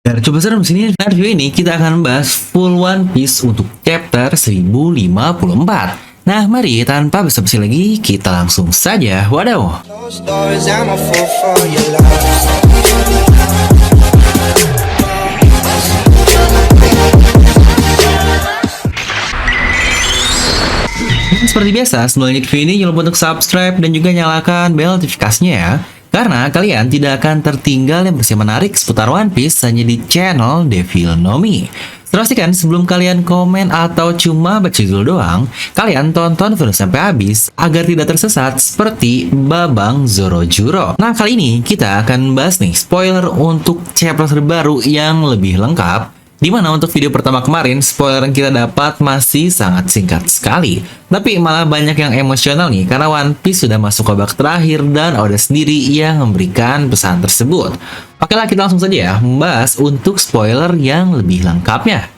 Dan coba serem sini, di video ini kita akan bahas full One Piece untuk chapter 1054. Nah, mari tanpa basa-basi lagi, kita langsung saja. Wadaw! Closed doors, I'm a fool for your love. Seperti biasa, sebelum lanjut video ini jangan lupa untuk subscribe dan juga nyalakan bel notifikasinya ya. Karena kalian tidak akan tertinggal yang bersih menarik seputar One Piece hanya di channel Devil Nomi. Pastikan sebelum kalian komen atau cuma baca judul doang, kalian tonton video sampai habis agar tidak tersesat seperti Babang Zorojuro. Nah, kali ini kita akan bahas nih spoiler untuk chapter terbaru yang lebih lengkap. Dimana untuk video pertama kemarin, spoiler yang kita dapat masih sangat singkat sekali. Tapi malah banyak yang emosional nih, karena One Piece sudah masuk ke babak terakhir dan Oda sendiri yang memberikan pesan tersebut. Oke lah, kita langsung saja ya, membahas untuk spoiler yang lebih lengkapnya.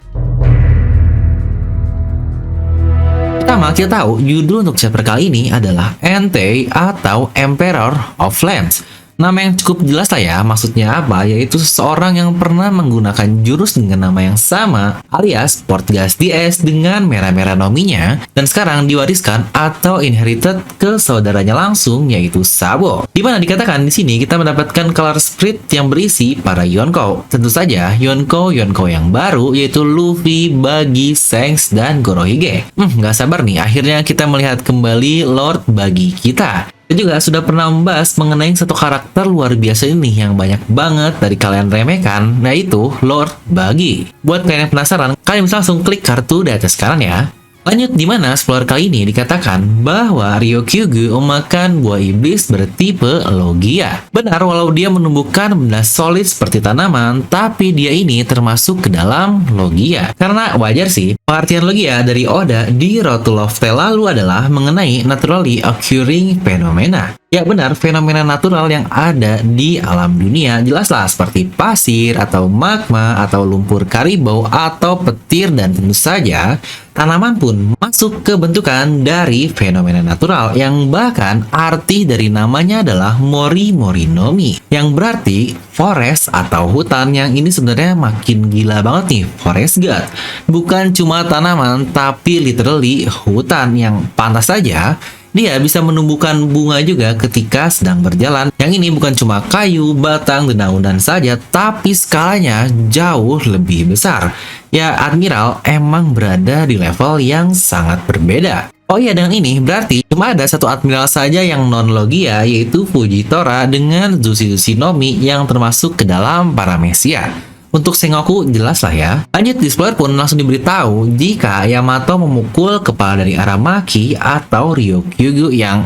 Pertama, kita tahu judul untuk chapter kali ini adalah Entei atau Emperor of Flames. Nama yang cukup jelas lah ya, maksudnya apa? Yaitu seseorang yang pernah menggunakan jurus dengan nama yang sama, alias Portgas DS dengan merah-merah nominya, dan sekarang diwariskan atau inherited ke saudaranya langsung, yaitu Sabo. Dimana dikatakan di sini kita mendapatkan color sprite yang berisi para Yonkou. Tentu saja Yonkou yang baru, yaitu Luffy, Buggy, Shanks, dan Gorohige. Nggak sabar nih, akhirnya kita melihat kembali Lord Buggy kita. Kita juga sudah pernah membahas mengenai satu karakter luar biasa ini yang banyak banget dari kalian remehkan, yaitu Lord Buggy. Buat kalian yang penasaran, kalian bisa langsung klik kartu di atas kanan ya. Lanjut, di mana spoiler kali ini dikatakan bahwa Ryokyu memakan buah iblis bertipe Logia. Benar, walau dia menumbuhkan benda solid seperti tanaman, tapi dia ini termasuk ke dalam Logia. Karena wajar sih, pengertian Logia dari Oda di Road to Love Tale lalu adalah mengenai naturally occurring phenomena. Ya benar, fenomena natural yang ada di alam dunia, jelaslah seperti pasir, atau magma, atau lumpur karibau, atau petir, dan tentu saja tanaman pun masuk ke bentukan dari fenomena natural yang bahkan arti dari namanya adalah Mori Mori Nomi, yang berarti forest atau hutan, yang ini sebenarnya makin gila banget nih, forest god. Bukan cuma tanaman, tapi literally hutan yang pantas saja dia bisa menumbuhkan bunga juga ketika sedang berjalan. Yang ini bukan cuma kayu, batang, dan daun saja, tapi skalanya jauh lebih besar. Ya, Admiral emang berada di level yang sangat berbeda. Oh iya, dengan ini berarti cuma ada satu Admiral saja yang non-Logia, yaitu Fujitora dengan Zushi Nomi yang termasuk ke dalam para Messiah. Untuk Sengoku jelas lah ya. Lanjut, di spoiler pun langsung diberitahu jika Yamato memukul kepala dari Aramaki atau Ryokyu yang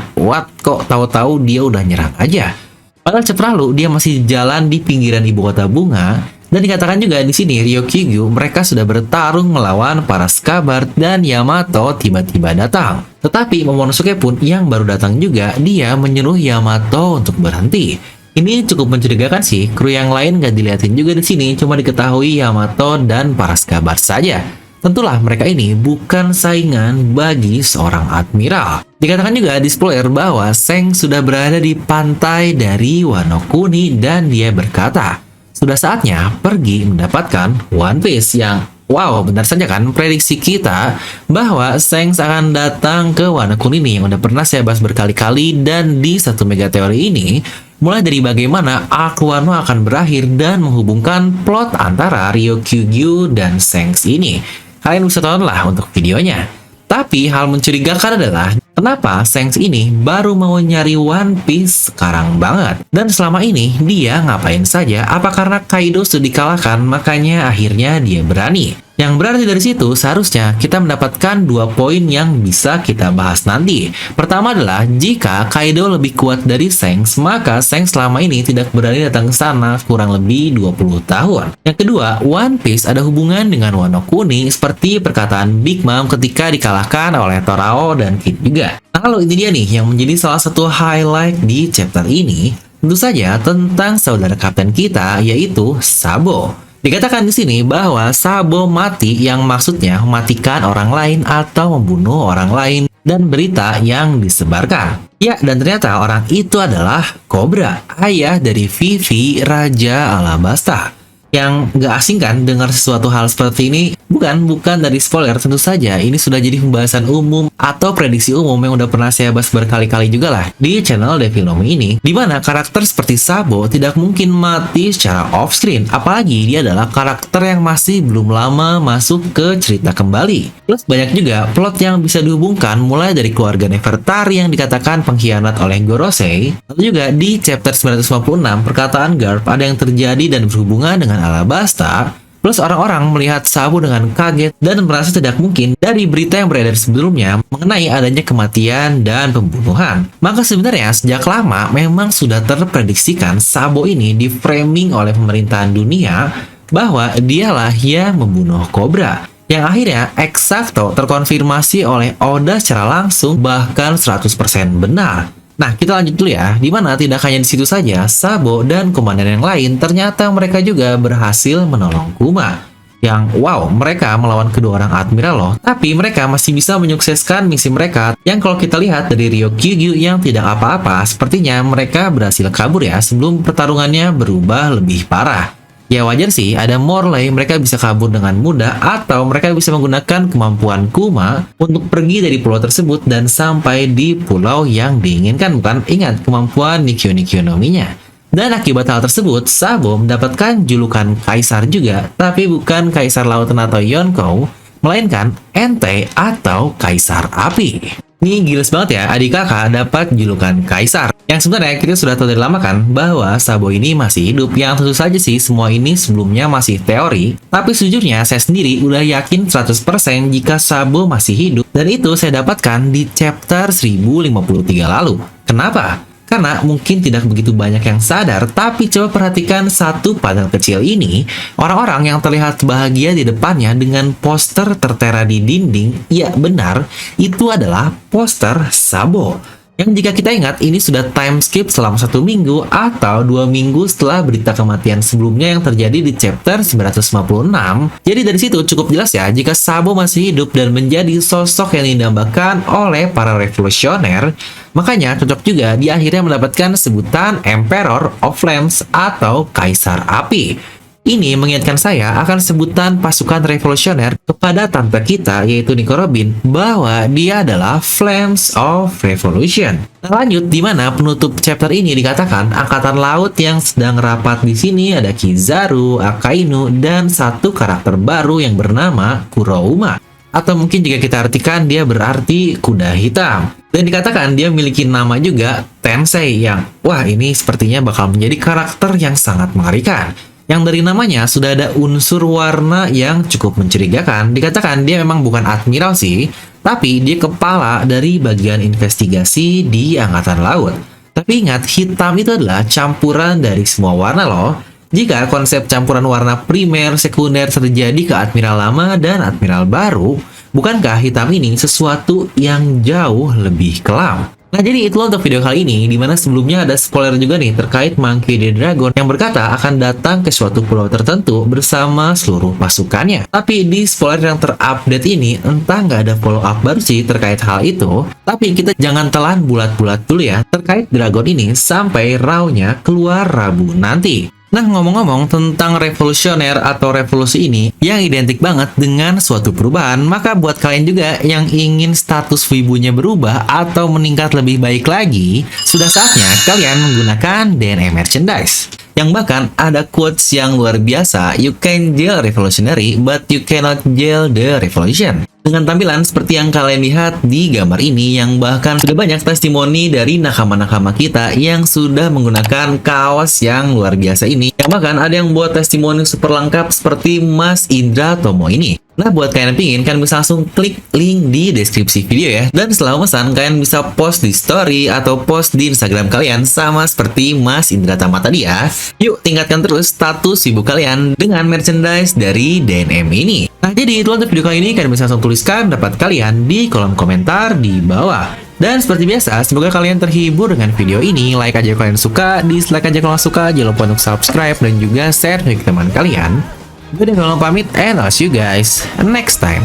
kok tahu-tahu dia udah nyerang aja. Padahal chapter lalu dia masih jalan di pinggiran ibu kota bunga, dan dikatakan juga di sini Ryokyu mereka sudah bertarung melawan para Skabar dan Yamato tiba-tiba datang. Tetapi Momonosuke pun yang baru datang juga, dia menyuruh Yamato untuk berhenti. Ini cukup mencurigakan sih, kru yang lain gak dilihatin juga di sini, cuma diketahui Yamato dan para Skabar saja. Tentulah mereka ini bukan saingan bagi seorang admiral. Dikatakan juga di spoiler bahwa Shanks sudah berada di pantai dari Wano Kuni dan dia berkata, sudah saatnya pergi mendapatkan One Piece. Yang wow, benar saja kan prediksi kita bahwa Shanks akan datang ke Wano Kuni ini yang udah pernah saya bahas berkali-kali, dan di satu mega teori ini mulai dari bagaimana arc Wano akan berakhir dan menghubungkan plot antara Ryokyu dan Shanks ini. Kalian bisa tontonlah untuk videonya. Tapi hal mencurigakan adalah kenapa Shanks ini baru mau nyari One Piece sekarang banget? Dan selama ini dia ngapain saja? Apa karena Kaido sudah dikalahkan makanya akhirnya dia berani? Yang berarti dari situ seharusnya kita mendapatkan dua poin yang bisa kita bahas nanti. Pertama adalah jika Kaido lebih kuat dari Shanks, maka Shanks selama ini tidak berani datang ke sana kurang lebih 20 tahun. Yang kedua, One Piece ada hubungan dengan Wano Kuni seperti perkataan Big Mom ketika dikalahkan oleh Torao dan Kid juga. Nah, lalu ini dia nih yang menjadi salah satu highlight di chapter ini, tentu saja tentang saudara kapten kita, yaitu Sabo. Dikatakan di sini bahwa Sabo mati, yang maksudnya mematikan orang lain atau membunuh orang lain, dan berita yang disebarkan. Ya, dan ternyata orang itu adalah Cobra, ayah dari Vivi, Raja Alabasta. Yang nggak asing kan dengar sesuatu hal seperti ini? Bukan dari spoiler, tentu saja ini sudah jadi pembahasan umum atau prediksi umum yang udah pernah saya bahas berkali-kali juga lah di channel Devilomi ini, di mana karakter seperti Sabo tidak mungkin mati secara off-screen, apalagi dia adalah karakter yang masih belum lama masuk ke cerita kembali. Plus banyak juga plot yang bisa dihubungkan mulai dari keluarga Nefertari yang dikatakan pengkhianat oleh Gorosei, lalu juga di chapter 956 perkataan Garp ada yang terjadi dan berhubungan dengan Alabasta. Plus orang-orang melihat Sabo dengan kaget dan merasa tidak mungkin dari berita yang beredar sebelumnya mengenai adanya kematian dan pembunuhan. Maka sebenarnya sejak lama memang sudah terprediksikan Sabo ini di framing oleh pemerintahan dunia bahwa dialah yang membunuh Cobra. Yang akhirnya eksakto terkonfirmasi oleh Oda secara langsung bahkan 100% benar. Nah, kita lanjut dulu ya, di mana tidak hanya di situ saja, Sabo dan komandan yang lain ternyata mereka juga berhasil menolong Kuma. Yang wow, mereka melawan kedua orang admiral loh, tapi mereka masih bisa menyukseskan misi mereka yang kalau kita lihat dari Ryokugyu yang tidak apa-apa, sepertinya mereka berhasil kabur ya sebelum pertarungannya berubah lebih parah. Ya wajar sih, ada Morley mereka bisa kabur dengan mudah atau mereka bisa menggunakan kemampuan Kuma untuk pergi dari pulau tersebut dan sampai di pulau yang diinginkan, bukan? Ingat kemampuan Nikkyo no Mi-nya. Dan akibat hal tersebut, Sabo mendapatkan julukan Kaisar juga, tapi bukan Kaisar Lautan atau Yonkou, melainkan Entei atau Kaisar Api. Ini gila banget ya, adik kakak dapat julukan Kaisar. Yang sebenarnya kita sudah tahu dari lama kan bahwa Sabo ini masih hidup. Yang tentu saja sih semua ini sebelumnya masih teori. Tapi sejujurnya saya sendiri udah yakin 100% jika Sabo masih hidup. Dan itu saya dapatkan di chapter 1053 lalu. Kenapa? Karena mungkin tidak begitu banyak yang sadar, tapi coba perhatikan satu panel kecil ini. Orang-orang yang terlihat bahagia di depannya dengan poster tertera di dinding, ya benar, itu adalah poster Sabo. Yang jika kita ingat, ini sudah time skip selama 1 minggu atau 2 minggu setelah berita kematian sebelumnya yang terjadi di chapter 956. Jadi dari situ cukup jelas ya, jika Sabo masih hidup dan menjadi sosok yang didambakan oleh para revolusioner, makanya cocok juga dia akhirnya mendapatkan sebutan Emperor of Flames atau Kaisar Api. Ini mengingatkan saya akan sebutan pasukan revolusioner kepada tante kita yaitu Nico Robin bahwa dia adalah Flames of Revolution. Nah, lanjut di mana penutup chapter ini dikatakan angkatan laut yang sedang rapat di sini ada Kizaru, Akainu dan satu karakter baru yang bernama Kurouma. Atau mungkin jika kita artikan dia berarti kuda hitam. Dan dikatakan dia memiliki nama juga Tensei yang wah ini sepertinya bakal menjadi karakter yang sangat mengerikan. Yang dari namanya sudah ada unsur warna yang cukup mencurigakan. Dikatakan dia memang bukan admiral sih, tapi dia kepala dari bagian investigasi di Angkatan Laut. Tapi ingat, hitam itu adalah campuran dari semua warna loh. Jika konsep campuran warna primer, sekunder terjadi ke admiral lama dan admiral baru, bukankah hitam ini sesuatu yang jauh lebih kelam? Nah jadi itulah untuk video kali ini, dimana sebelumnya ada spoiler juga nih terkait Monkey D. Dragon yang berkata akan datang ke suatu pulau tertentu bersama seluruh pasukannya. Tapi di spoiler yang terupdate ini entah nggak ada follow up baru sih terkait hal itu. Tapi kita jangan telan bulat-bulat dulu ya terkait Dragon ini sampai raw-nya keluar Rabu nanti. Nah ngomong-ngomong tentang revolusioner atau revolusi ini yang identik banget dengan suatu perubahan, maka buat kalian juga yang ingin status wibunya berubah atau meningkat lebih baik lagi, sudah saatnya kalian menggunakan DNM merchandise. Yang bahkan ada quotes yang luar biasa, you can jail revolutionary but you cannot jail the revolution. Dengan tampilan seperti yang kalian lihat di gambar ini, yang bahkan sudah banyak testimoni dari nakama-nakama kita yang sudah menggunakan kaos yang luar biasa ini. Yang bahkan ada yang buat testimoni super lengkap seperti Mas Indra Tomo ini. Nah, buat kalian yang pingin, kalian bisa langsung klik link di deskripsi video ya. Dan setelah memesan, kalian bisa post di story atau post di Instagram kalian sama seperti Mas Indra Tama tadi ya. Yuk, tingkatkan terus status sibuk kalian dengan merchandise dari DNM ini. Nah, jadi itu untuk video kali ini. Kalian bisa langsung tuliskan pendapat kalian di kolom komentar di bawah. Dan seperti biasa, semoga kalian terhibur dengan video ini. Like aja kalau kalian suka, dislike aja kalau nggak suka. Jangan lupa untuk subscribe dan juga share ke teman kalian. Gue udah pamit, and I'll see you guys next time.